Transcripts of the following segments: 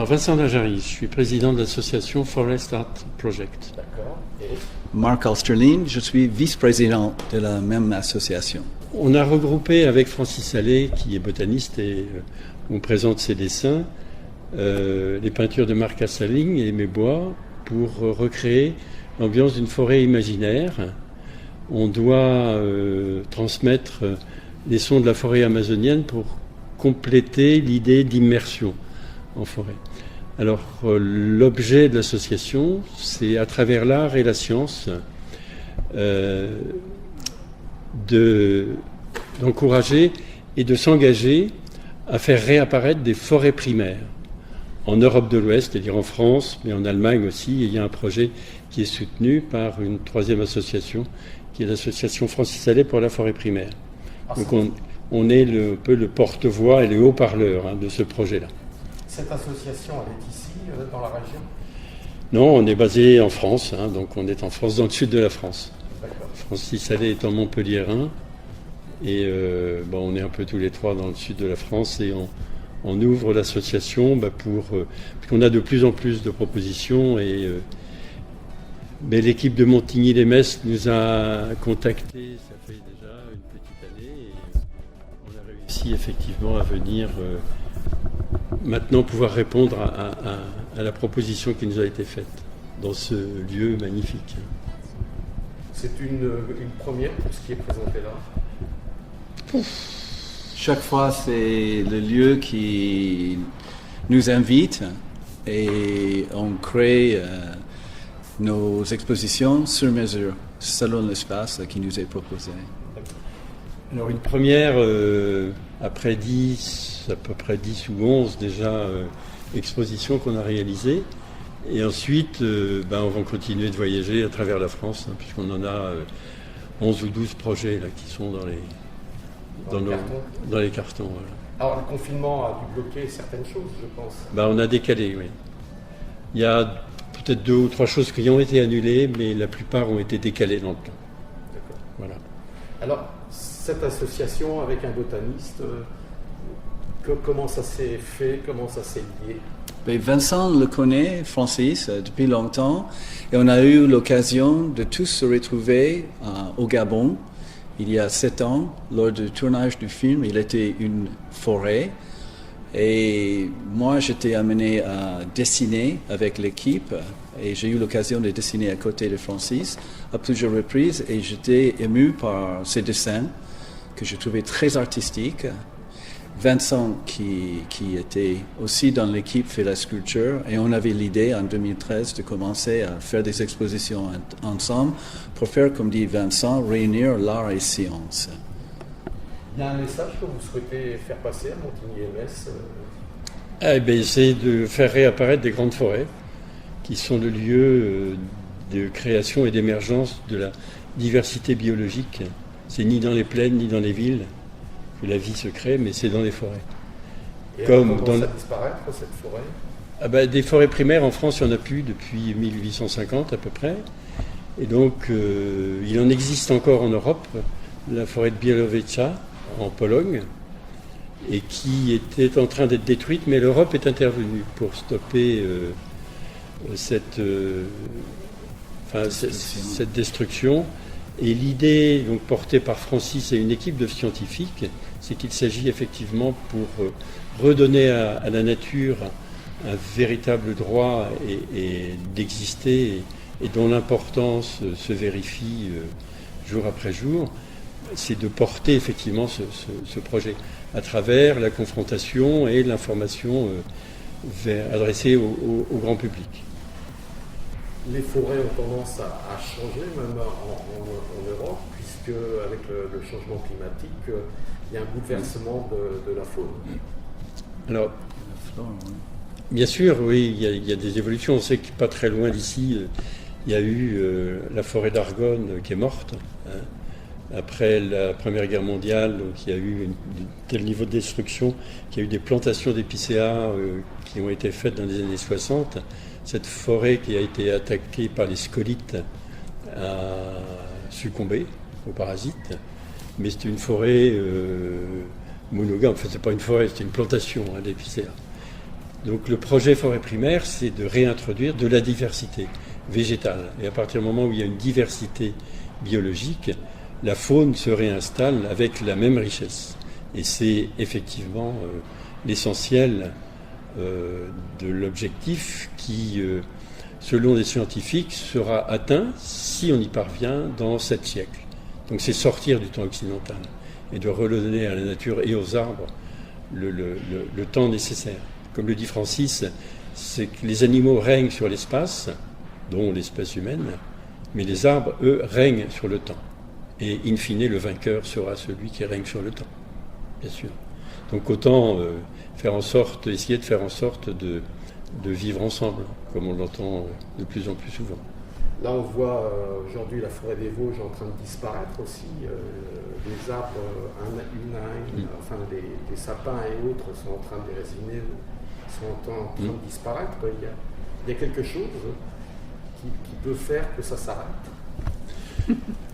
Alors Vincent Najari, je suis président de l'association Forest Art Project. D'accord. Et Marc Alsterlin, je suis vice-président de la même association. On a regroupé avec Francis Allais, qui est botaniste, et on présente ses dessins, les peintures de Marc Alsterlin et mes bois, pour recréer l'ambiance d'une forêt imaginaire. On doit transmettre les sons de la forêt amazonienne pour compléter l'idée d'immersion en forêt. Alors, l'objet de l'association, c'est à travers l'art et la science d'encourager et de s'engager à faire réapparaître des forêts primaires en Europe de l'Ouest, c'est-à-dire en France, mais en Allemagne aussi. Et il y a un projet qui est soutenu par une troisième association, qui est l'association Francis Allais pour la forêt primaire. Donc on est un peu le porte-voix et le haut-parleur de ce projet-là. cette association, elle est ici, dans la région? Non, on est basé en France, donc on est en France, dans le sud de la France. D'accord. Francis Allais est en Montpelliérain, et on est un peu tous les trois dans le sud de la France, et on ouvre l'association puisqu'on a de plus en plus de propositions, mais l'équipe de Montigny-les-Metz nous a contactés, ça fait déjà une petite année, et on a réussi effectivement à venir maintenant pouvoir répondre à la proposition qui nous a été faite dans ce lieu magnifique. C'est une première pour ce qui est présenté là? Chaque fois, c'est le lieu qui nous invite et on crée nos expositions sur mesure, selon l'espace qui nous est proposé. Alors une première, après à peu près 10 ou 11 déjà expositions qu'on a réalisées. Et ensuite, on va continuer de voyager à travers la France, puisqu'on en a 11 ou 12 projets là, qui sont dans les cartons. Voilà. Alors le confinement a dû bloquer certaines choses, je pense. On a décalé, oui. Il y a peut-être 2 ou 3 choses qui ont été annulées, mais la plupart ont été décalées dans le temps. D'accord. Voilà. Alors, cette association avec un botaniste, comment ça s'est fait, comment ça s'est lié? Mais Vincent le connaît, Francis, depuis longtemps, et on a eu l'occasion de tous se retrouver au Gabon il y a 7 ans, lors du tournage du film. Il était une forêt, et moi j'étais amené à dessiner avec l'équipe, et j'ai eu l'occasion de dessiner à côté de Francis à plusieurs reprises, et j'étais ému par ses dessins que je trouvais très artistiques. Vincent, qui était aussi dans l'équipe, fait la sculpture, et on avait l'idée en 2013 de commencer à faire des expositions ensemble pour faire, comme dit Vincent, réunir l'art et science. Il y a un message que vous souhaitez faire passer à Montigny-les-Metz? C'est de faire réapparaître des grandes forêts, qui sont le lieu de création et d'émergence de la diversité biologique. C'est ni dans les plaines, ni dans les villes que la vie se crée, mais c'est dans les forêts. Et comment ça disparaître, cette forêt? Des forêts primaires, en France, il n'y en a plus depuis 1850 à peu près. Et donc, il en existe encore en Europe, la forêt de Białowieża, en Pologne, et qui était en train d'être détruite, mais l'Europe est intervenue pour stopper cette destruction. Et l'idée donc, portée par Francis et une équipe de scientifiques, c'est qu'il s'agit effectivement pour redonner à la nature un véritable droit et d'exister, et dont l'importance se vérifie jour après jour, c'est de porter effectivement ce projet à travers la confrontation et l'information adressée au grand public. Les forêts ont tendance à changer, même en Europe, puisque avec le changement climatique, il y a un bouleversement de la faune. Alors, bien sûr, oui, il y a des évolutions. On sait que pas très loin d'ici, il y a eu la forêt d'Argonne qui est morte. Après la Première Guerre mondiale, donc, il y a eu un tel niveau de destruction qu'il y a eu des plantations d'épicéas qui ont été faites dans les années 60. Cette forêt qui a été attaquée par les scolites a succombé aux parasites, mais c'était une forêt monogame. En fait, c'est pas une forêt, c'était une plantation d'épicéas. Donc le projet forêt primaire, c'est de réintroduire de la diversité végétale. Et à partir du moment où il y a une diversité biologique, la faune se réinstalle avec la même richesse. Et c'est effectivement l'essentiel de l'objectif qui, selon les scientifiques, sera atteint si on y parvient dans 7 siècles. Donc c'est sortir du temps occidental et de redonner à la nature et aux arbres le temps nécessaire. Comme le dit Francis, c'est que les animaux règnent sur l'espace, dont l'espèce humaine, mais les arbres, eux, règnent sur le temps. Et in fine, le vainqueur sera celui qui règne sur le temps, bien sûr. Donc autant essayer de faire en sorte de vivre ensemble, comme on l'entend de plus en plus souvent. Là, on voit aujourd'hui la forêt des Vosges en train de disparaître aussi. Les arbres, une à une, enfin les sapins et autres sont en train de dérésiner, sont en train de disparaître. Il y a quelque chose qui peut faire que ça s'arrête.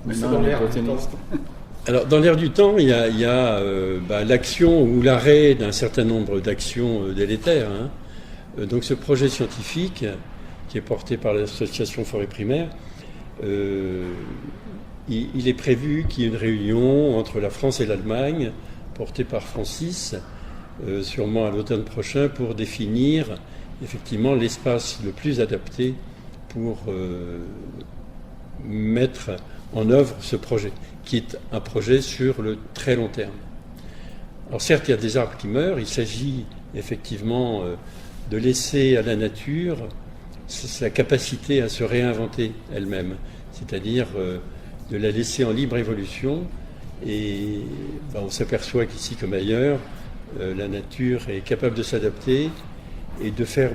Maintenant, on est botaniste. Alors, dans l'air du temps, il y a l'action ou l'arrêt d'un certain nombre d'actions délétères. Donc, ce projet scientifique, qui est porté par l'association Forêt Primaire, il est prévu qu'il y ait une réunion entre la France et l'Allemagne, portée par Francis, sûrement à l'automne prochain, pour définir effectivement l'espace le plus adapté pour mettre en œuvre ce projet, qui est un projet sur le très long terme. Alors certes, il y a des arbres qui meurent, il s'agit effectivement de laisser à la nature sa capacité à se réinventer elle-même, c'est-à-dire de la laisser en libre évolution. Et on s'aperçoit qu'ici comme ailleurs, la nature est capable de s'adapter et de faire,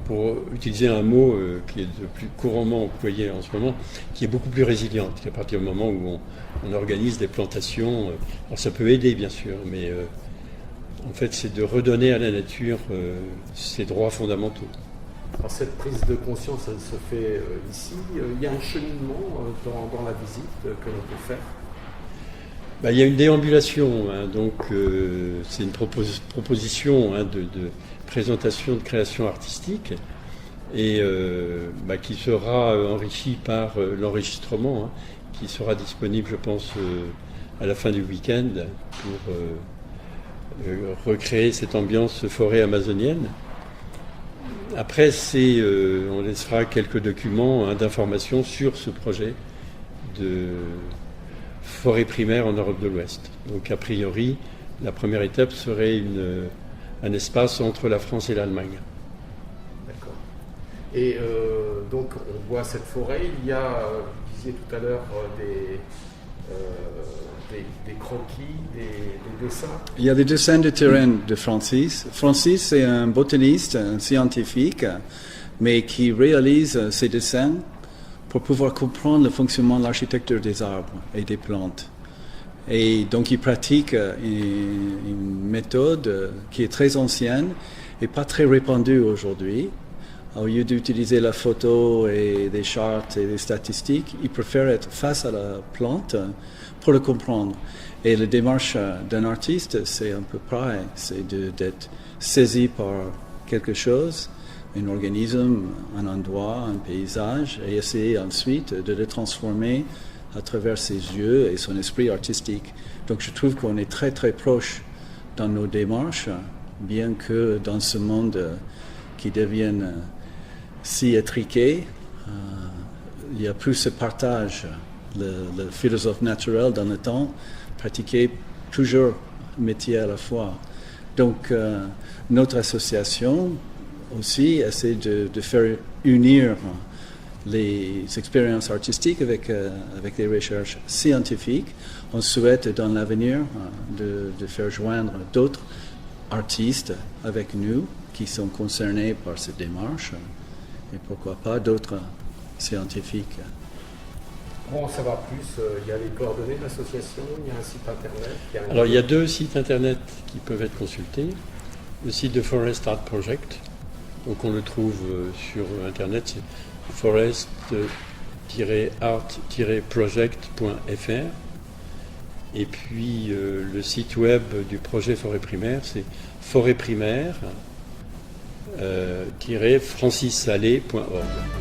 pour utiliser un mot qui est le plus couramment employé en ce moment, qui est beaucoup plus résiliente qu'à partir du moment où on organise des plantations. Alors ça peut aider bien sûr, mais en fait c'est de redonner à la nature ses droits fondamentaux. Alors cette prise de conscience, elle se fait ici. Il y a un cheminement dans la visite que l'on peut faire. Il y a une déambulation, donc c'est une proposition de présentation de création artistique et qui sera enrichie par l'enregistrement qui sera disponible, je pense, à la fin du week-end pour recréer cette ambiance forêt amazonienne. Après, on laissera quelques documents d'information sur ce projet de forêt primaire en Europe de l'Ouest. Donc, a priori, la première étape serait un espace entre la France et l'Allemagne. D'accord. Et donc, on voit cette forêt. Il y a, vous disiez tout à l'heure, des croquis, des dessins. Il y a des dessins de terrain de Francis. Francis, c'est un botaniste, un scientifique, mais qui réalise ces dessins pour pouvoir comprendre le fonctionnement de l'architecture des arbres et des plantes. Et donc, il pratique une méthode qui est très ancienne et pas très répandue aujourd'hui. Au lieu d'utiliser la photo et des chartes et des statistiques, il préfère être face à la plante pour le comprendre. Et la démarche d'un artiste, c'est un peu pareil, c'est d'être saisi par quelque chose, un organisme, un endroit, un paysage, et essayer ensuite de le transformer à travers ses yeux et son esprit artistique. Donc je trouve qu'on est très très proche dans nos démarches, bien que dans ce monde qui devienne si étriqué, il n'y a plus ce partage. Le philosophe naturel dans le temps pratiquait plusieurs métiers à la fois. Donc notre association aussi essaie de faire unir les expériences artistiques avec des recherches scientifiques. On souhaite dans l'avenir de faire joindre d'autres artistes avec nous qui sont concernés par cette démarche et pourquoi pas d'autres scientifiques. Pour en savoir plus, il y a les coordonnées de l'association, il y a un site internet. Alors il y a 2 sites internet qui peuvent être consultés. Le site de Forest Art Project, donc on le trouve sur internet, c'est forest-art-project.fr. Et puis le site web du projet Forêt Primaire, c'est forêtprimaire, francissalé.org.